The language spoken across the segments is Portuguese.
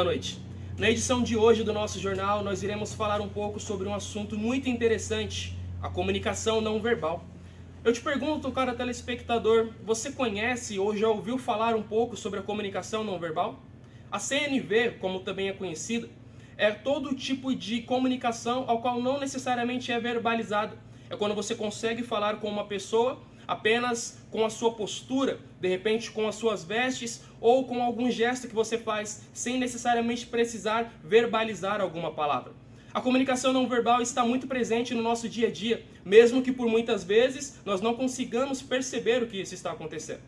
Boa noite. Na edição de hoje do nosso jornal, nós iremos falar um pouco sobre um assunto muito interessante, a comunicação não verbal. Eu te pergunto, cara telespectador, você conhece ou já ouviu falar um pouco sobre a comunicação não verbal? A CNV, como também é conhecida, é todo tipo de comunicação ao qual não necessariamente é verbalizada. É quando você consegue falar com uma pessoa apenas com a sua postura, de repente com as suas vestes ou com algum gesto que você faz, sem necessariamente precisar verbalizar alguma palavra. A comunicação não verbal está muito presente no nosso dia a dia, mesmo que por muitas vezes nós não consigamos perceber o que isso está acontecendo.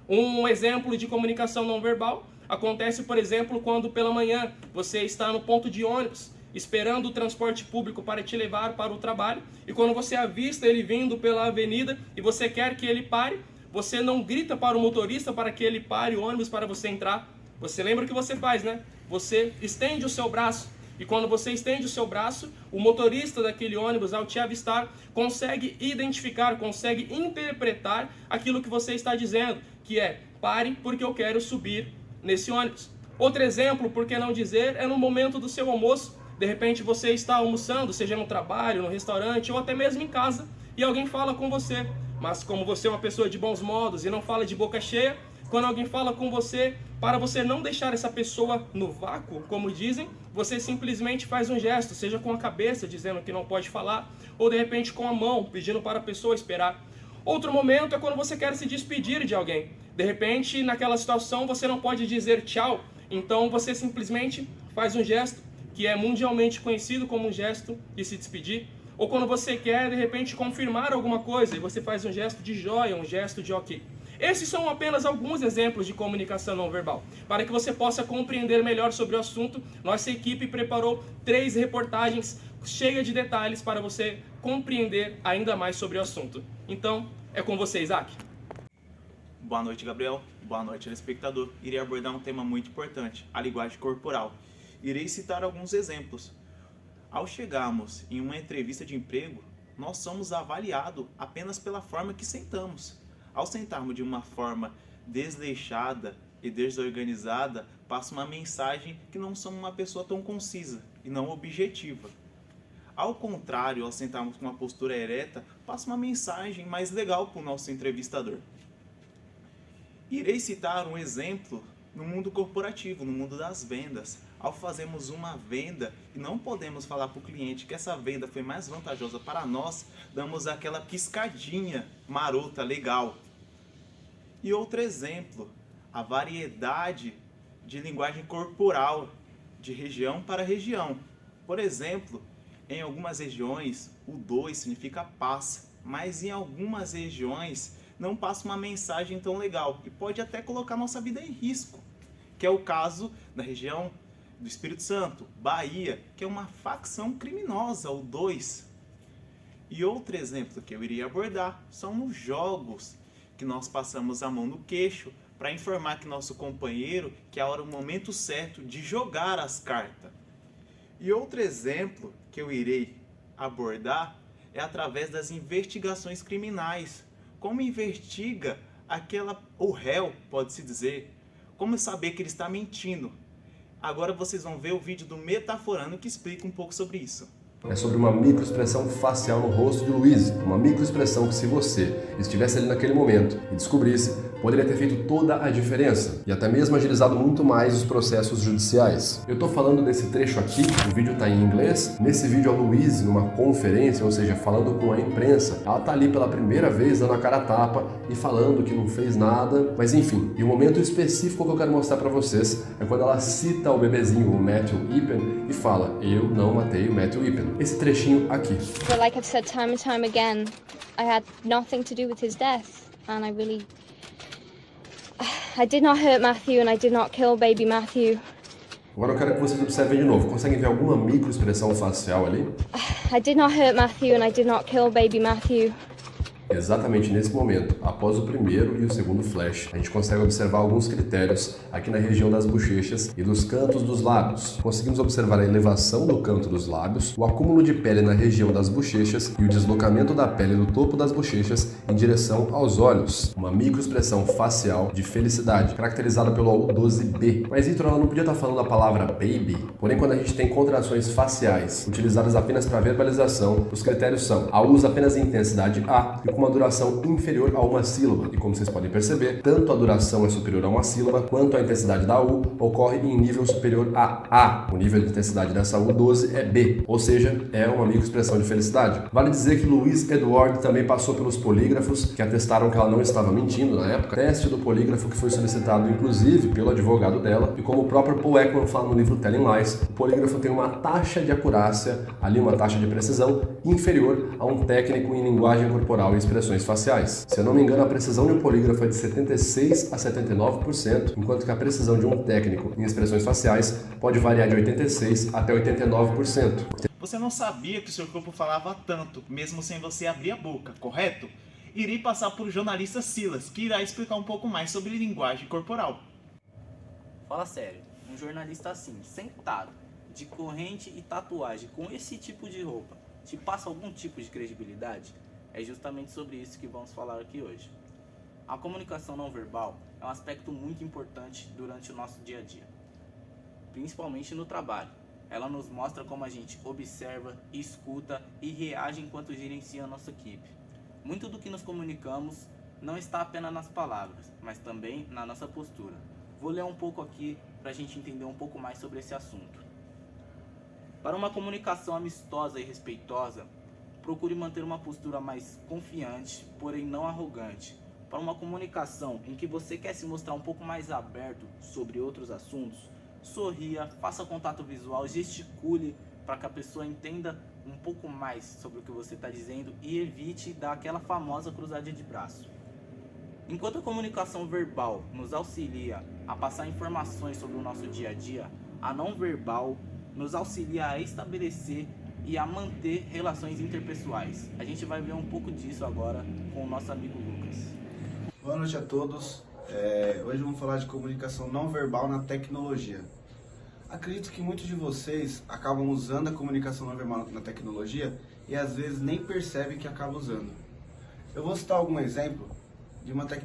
Um exemplo de comunicação não verbal acontece, por exemplo, quando pela manhã você está no ponto de ônibus, esperando o transporte público para te levar para o trabalho, e quando você avista ele vindo pela avenida e você quer que ele pare, você não grita para o motorista para que ele pare o ônibus para você entrar. Você lembra o que você faz, né? Você estende o seu braço, e quando você estende o seu braço, o motorista daquele ônibus, ao te avistar, consegue identificar, consegue interpretar aquilo que você está dizendo, que é: pare porque eu quero subir nesse ônibus. Outro exemplo, por que não dizer, é no momento do seu almoço. De repente você está almoçando, seja no trabalho, no restaurante ou até mesmo em casa, e alguém fala com você. Mas como você é uma pessoa de bons modos e não fala de boca cheia, quando alguém fala com você, para você não deixar essa pessoa no vácuo, como dizem, você simplesmente faz um gesto, seja com a cabeça dizendo que não pode falar, ou de repente com a mão, pedindo para a pessoa esperar. Outro momento é quando você quer se despedir de alguém. De repente, naquela situação, você não pode dizer tchau, então você simplesmente faz um gesto, que é mundialmente conhecido como um gesto de se despedir. Ou quando você quer, de repente, confirmar alguma coisa, e você faz um gesto de joia, um gesto de ok. Esses são apenas alguns exemplos de comunicação não verbal. Para que você possa compreender melhor sobre o assunto, nossa equipe preparou 3 reportagens cheias de detalhes para você compreender ainda mais sobre o assunto. Então, é com você, Isaac. Boa noite, Gabriel. Boa noite, telespectador. Irei abordar um tema muito importante, a linguagem corporal. Irei citar alguns exemplos. Ao chegarmos em uma entrevista de emprego, nós somos avaliados apenas pela forma que sentamos. Ao sentarmos de uma forma desleixada e desorganizada, passa uma mensagem que não somos uma pessoa tão concisa e não objetiva. Ao contrário, ao sentarmos com uma postura ereta, passa uma mensagem mais legal para o nosso entrevistador. Irei citar um exemplo no mundo corporativo, no mundo das vendas. Ao fazermos uma venda e não podemos falar para o cliente que essa venda foi mais vantajosa para nós, damos aquela piscadinha marota, legal. E outro exemplo, a variedade de linguagem corporal de região para região. Por exemplo, em algumas regiões o 2 significa paz, mas em algumas regiões não passa uma mensagem tão legal e pode até colocar nossa vida em risco, que é o caso da região do Espírito Santo, Bahia, que é uma facção criminosa, o 2. E outro exemplo que eu iria abordar são nos jogos, que nós passamos a mão no queixo para informar que nosso companheiro que é o momento certo de jogar as cartas. E outro exemplo que eu irei abordar é através das investigações criminais. Como investiga o réu, pode-se dizer, como saber que ele está mentindo. Agora vocês vão ver o vídeo do Metaforando que explica um pouco sobre isso. É sobre uma microexpressão facial no rosto de Luiz, uma microexpressão que, se você estivesse ali naquele momento e descobrisse, poderia ter feito toda a diferença e até mesmo agilizado muito mais os processos judiciais. Eu estou falando desse trecho aqui, o vídeo está em inglês. Nesse vídeo a Luiz, numa conferência, ou seja, falando com a imprensa, ela está ali pela primeira vez dando a cara a tapa e falando que não fez nada, mas enfim. E o momento específico que eu quero mostrar para vocês é quando ela cita o bebezinho, o Matthew Ippen, e fala: eu não matei o Matthew Ippen. Esse trechinho aqui. But like I've said time and time again, I had nothing to do with his death, and I did not hurt Matthew and I did not kill baby Matthew. Agora eu quero que vocês observem de novo. Conseguem ver alguma microexpressão facial ali? I did not hurt Matthew and I did not kill baby Matthew. Exatamente nesse momento, após o primeiro e o segundo flash, a gente consegue observar alguns critérios aqui na região das bochechas e dos cantos dos lábios. Conseguimos observar a elevação do canto dos lábios, o acúmulo de pele na região das bochechas e o deslocamento da pele do topo das bochechas em direção aos olhos. Uma microexpressão facial de felicidade, caracterizada pelo AU12B. Mas Vitor, ela não podia estar falando a palavra baby? Porém, quando a gente tem contrações faciais utilizadas apenas para verbalização, os critérios são: a usa apenas em intensidade A e com uma duração inferior a uma sílaba. E como vocês podem perceber, tanto a duração é superior a uma sílaba, quanto a intensidade da U ocorre em nível superior a A. O nível de intensidade dessa U12 é B, ou seja, é uma microexpressão de felicidade. Vale dizer que Louise Edward também passou pelos polígrafos, que atestaram que ela não estava mentindo na época. Teste do polígrafo que foi solicitado inclusive pelo advogado dela, e como o próprio Paul Ekman fala no livro Telling Lies, o polígrafo tem uma taxa de acurácia, ali uma taxa de precisão, inferior a um técnico em linguagem corporal e expressões faciais. Se eu não me engano, a precisão de um polígrafo é de 76% a 79%, enquanto que a precisão de um técnico em expressões faciais pode variar de 86% até 89%. Você não sabia que o seu corpo falava tanto, mesmo sem você abrir a boca, correto? Irei passar para o jornalista Silas, que irá explicar um pouco mais sobre linguagem corporal. Fala sério, um jornalista assim, sentado, de corrente e tatuagem, com esse tipo de roupa, te passa algum tipo de credibilidade? É justamente sobre isso que vamos falar aqui hoje. A comunicação não verbal é um aspecto muito importante durante o nosso dia a dia, principalmente no trabalho. Ela nos mostra como a gente observa, escuta e reage enquanto gerencia a nossa equipe. Muito do que nos comunicamos não está apenas nas palavras, mas também na nossa postura. Vou ler um pouco aqui para a gente entender um pouco mais sobre esse assunto. Para uma comunicação amistosa e respeitosa, procure manter uma postura mais confiante, porém não arrogante. Para uma comunicação em que você quer se mostrar um pouco mais aberto sobre outros assuntos, sorria, faça contato visual, gesticule para que a pessoa entenda um pouco mais sobre o que você está dizendo e evite dar aquela famosa cruzadinha de braço. Enquanto a comunicação verbal nos auxilia a passar informações sobre o nosso dia a dia, a não verbal nos auxilia a estabelecer e a manter relações interpessoais. A gente vai ver um pouco disso agora com o nosso amigo Lucas. Boa noite a todos. Hoje vamos falar de comunicação não verbal na tecnologia. Acredito que muitos de vocês acabam usando a comunicação não verbal na tecnologia e às vezes nem percebem que acabam usando. Eu vou citar algum exemplo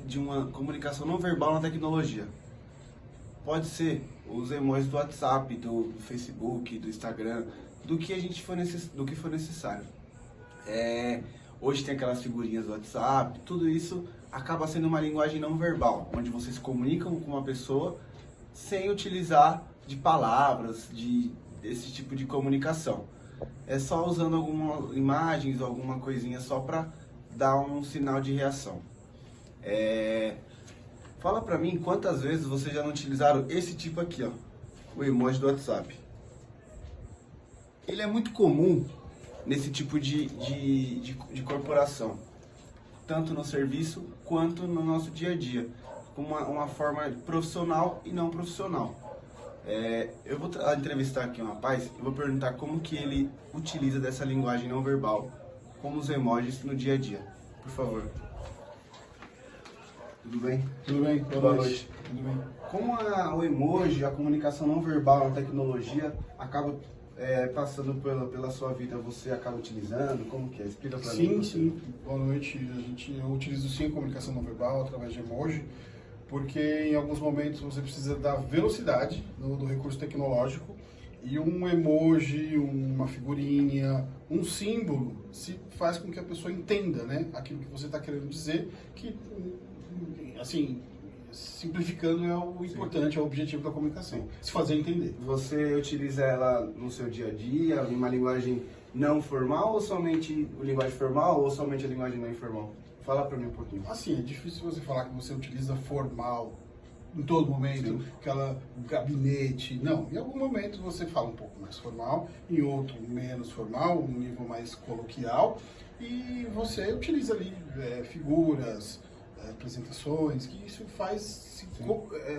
de uma comunicação não verbal na tecnologia. Pode ser os emojis do WhatsApp, do Facebook, do Instagram, do que for necessário. Hoje tem aquelas figurinhas do WhatsApp, tudo isso acaba sendo uma linguagem não verbal, onde vocês comunicam com uma pessoa sem utilizar de palavras, desse tipo de comunicação. É só usando algumas imagens ou alguma coisinha só para dar um sinal de reação. Fala pra mim quantas vezes vocês já não utilizaram esse tipo aqui, ó, o emoji do WhatsApp. Ele é muito comum nesse tipo de corporação, tanto no serviço quanto no nosso dia a dia, como uma forma profissional e não profissional. Eu vou entrevistar aqui um rapaz e vou perguntar como que ele utiliza dessa linguagem não verbal, como os emojis no dia a dia. Por favor. Tudo bem? Tudo bem, Boa noite. Tudo bem. Como o emoji, a comunicação não verbal na tecnologia acaba passando pela sua vida, você acaba utilizando? Como que é? Explica pra mim. Sim. Boa noite. Eu utilizo sim a comunicação não verbal através de emoji, porque em alguns momentos você precisa da velocidade do recurso tecnológico e um emoji, uma figurinha, um símbolo se faz com que a pessoa entenda, né, aquilo que você está querendo dizer, que, assim, simplificando é o importante, é o objetivo da comunicação, se fazer entender. Você utiliza ela no seu dia a dia, em uma linguagem não formal ou somente a linguagem formal ou somente a linguagem não informal? Fala pra mim um pouquinho. Assim, é difícil você falar que você utiliza formal em todo momento, Sim. aquela gabinete. Não, em algum momento você fala um pouco mais formal, em outro menos formal, um nível mais coloquial, e você utiliza ali figuras, apresentações, que isso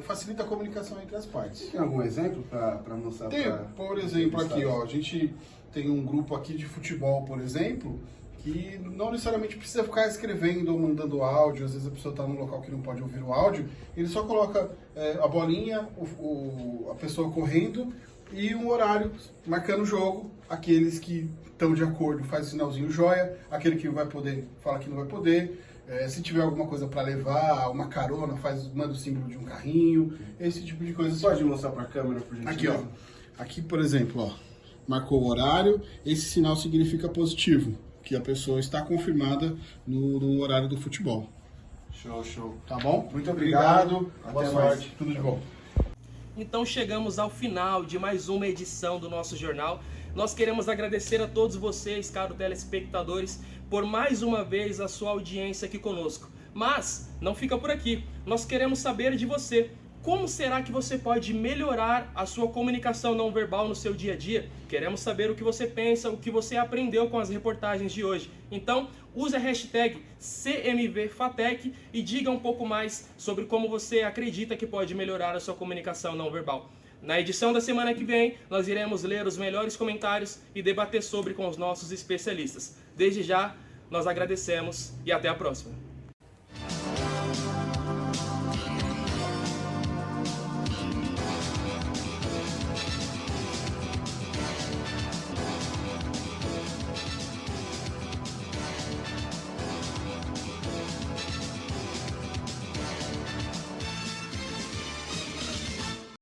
facilita a comunicação entre as partes. Tem algum exemplo para mostrar? Tem, por exemplo, aqui, ó, a gente tem um grupo aqui de futebol, por exemplo, que não necessariamente precisa ficar escrevendo ou mandando áudio. Às vezes a pessoa está num local que não pode ouvir o áudio, ele só coloca a bolinha, a pessoa correndo e um horário marcando o jogo. Aqueles que estão de acordo faz o sinalzinho joia, aquele que não vai poder fala que não vai poder. Se tiver alguma coisa para levar, uma carona, manda o símbolo de um carrinho, esse tipo de coisa. Pode mostrar para a câmera, por gentileza? Aqui, ó. Aqui, por exemplo, ó, marcou o horário, esse sinal significa positivo, que a pessoa está confirmada no horário do futebol. Show. Tá bom? Muito obrigado. Boa Até sorte. mais. Tudo de bom. Então chegamos ao final de mais uma edição do nosso jornal. Nós queremos agradecer a todos vocês, caros telespectadores, por mais uma vez a sua audiência aqui conosco. Mas não fica por aqui. Nós queremos saber de você. Como será que você pode melhorar a sua comunicação não verbal no seu dia a dia? Queremos saber o que você pensa, o que você aprendeu com as reportagens de hoje. Então, use a hashtag CMVFATEC e diga um pouco mais sobre como você acredita que pode melhorar a sua comunicação não verbal. Na edição da semana que vem, nós iremos ler os melhores comentários e debater sobre com os nossos especialistas. Desde já, nós agradecemos e até a próxima.